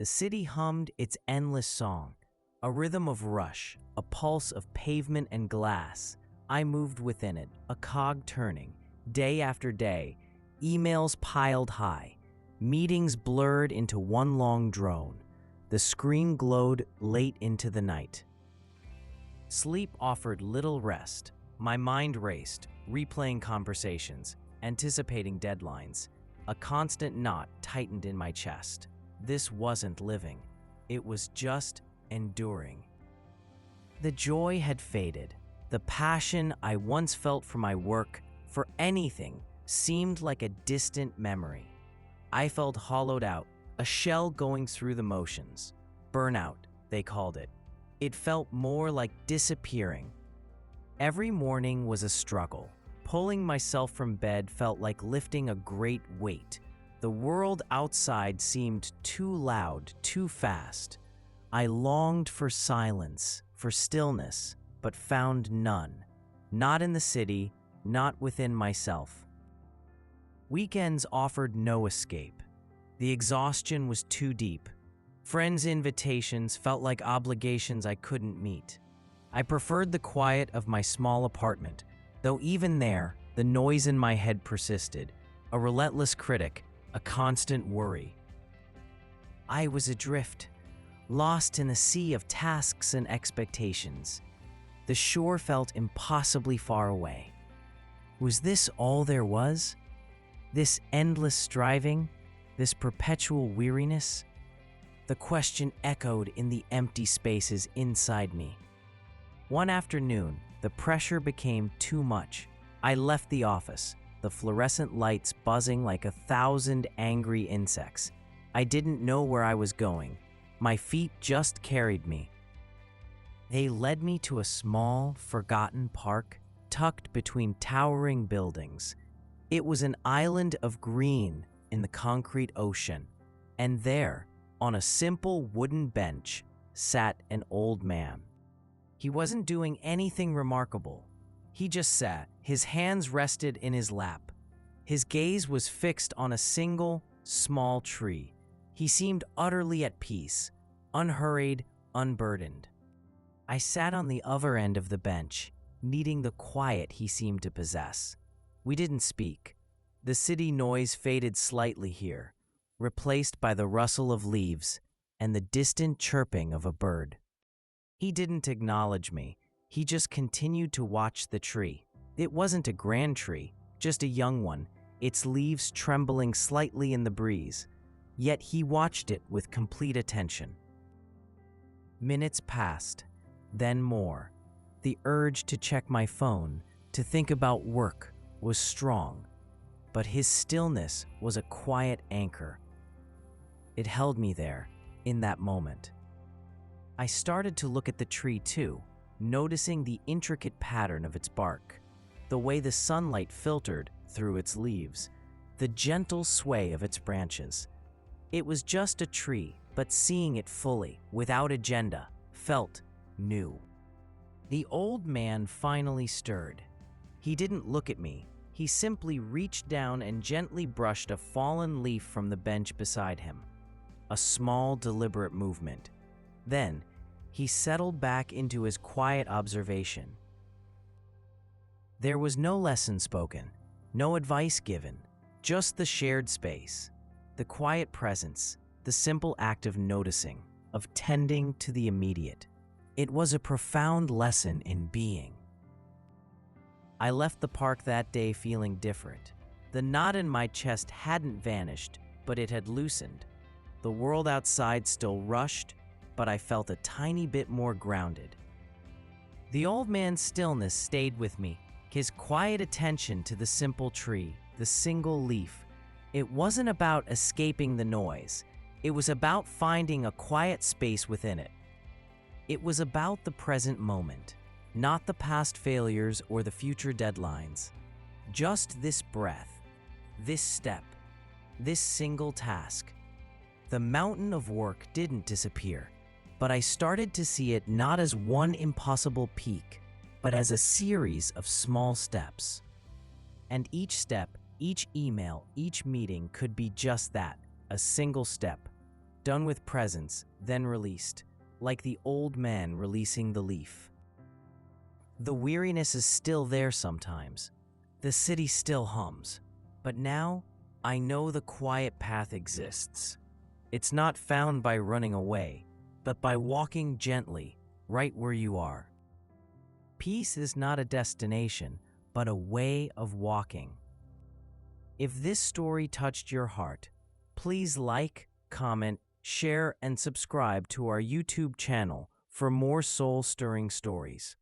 The city hummed its endless song, a rhythm of rush, a pulse of pavement and glass. I moved within it, a cog turning, day after day, emails piled high, meetings blurred into one long drone. The screen glowed late into the night. Sleep offered little rest. My mind raced, replaying conversations, anticipating deadlines. A constant knot tightened in my chest. This wasn't living. It was just enduring. The joy had faded. The passion I once felt for my work, for anything, seemed like a distant memory. I felt hollowed out, a shell going through the motions. Burnout, they called it. It felt more like disappearing. Every morning was a struggle. Pulling myself from bed felt like lifting a great weight. The world outside seemed too loud, too fast. I longed for silence, for stillness, but found none. Not in the city, not within myself. Weekends offered no escape. The exhaustion was too deep. Friends' invitations felt like obligations I couldn't meet. I preferred the quiet of my small apartment, though even there, the noise in my head persisted, a relentless critic, a constant worry. I was adrift, lost in a sea of tasks and expectations. The shore felt impossibly far away. Was this all there was? This endless striving? This perpetual weariness? The question echoed in the empty spaces inside me. One afternoon, the pressure became too much. I left the office, the fluorescent lights buzzing like 1,000 angry insects. I didn't know where I was going. My feet just carried me. They led me to a small, forgotten park tucked between towering buildings. It was an island of green in the concrete ocean, and there, on a simple wooden bench, sat an old man. He wasn't doing anything remarkable. He just sat, his hands rested in his lap. His gaze was fixed on a single, small tree. He seemed utterly at peace, unhurried, unburdened. I sat on the other end of the bench, needing the quiet he seemed to possess. We didn't speak. The city noise faded slightly here, replaced by the rustle of leaves and the distant chirping of a bird. He didn't acknowledge me. He just continued to watch the tree. It wasn't a grand tree, just a young one, its leaves trembling slightly in the breeze. Yet he watched it with complete attention. Minutes passed, then more. The urge to check my phone, to think about work, was strong, but his stillness was a quiet anchor. It held me there, in that moment. I started to look at the tree too, noticing the intricate pattern of its bark, the way the sunlight filtered through its leaves, the gentle sway of its branches. It was just a tree, but seeing it fully, without agenda, felt new. The old man finally stirred. He didn't look at me. He simply reached down and gently brushed a fallen leaf from the bench beside him. A small, deliberate movement. Then, he settled back into his quiet observation. There was no lesson spoken, no advice given, just the shared space, the quiet presence, the simple act of noticing, of tending to the immediate. It was a profound lesson in being. I left the park that day feeling different. The knot in my chest hadn't vanished, but it had loosened. The world outside still rushed, but I felt a tiny bit more grounded. The old man's stillness stayed with me, his quiet attention to the simple tree, the single leaf. It wasn't about escaping the noise. It was about finding a quiet space within it. It was about the present moment, not the past failures or the future deadlines. Just this breath, this step, this single task. The mountain of work didn't disappear, but I started to see it not as one impossible peak, but as a series of small steps. And each step, each email, each meeting could be just that, a single step. done with presence, then released, like the old man releasing the leaf. The weariness is still there sometimes. The city still hums. But now, I know the quiet path exists. It's not found by running away, but by walking gently, right where you are. Peace is not a destination, but a way of walking. If this story touched your heart, please like, comment, share, and subscribe to our YouTube channel for more soul-stirring stories.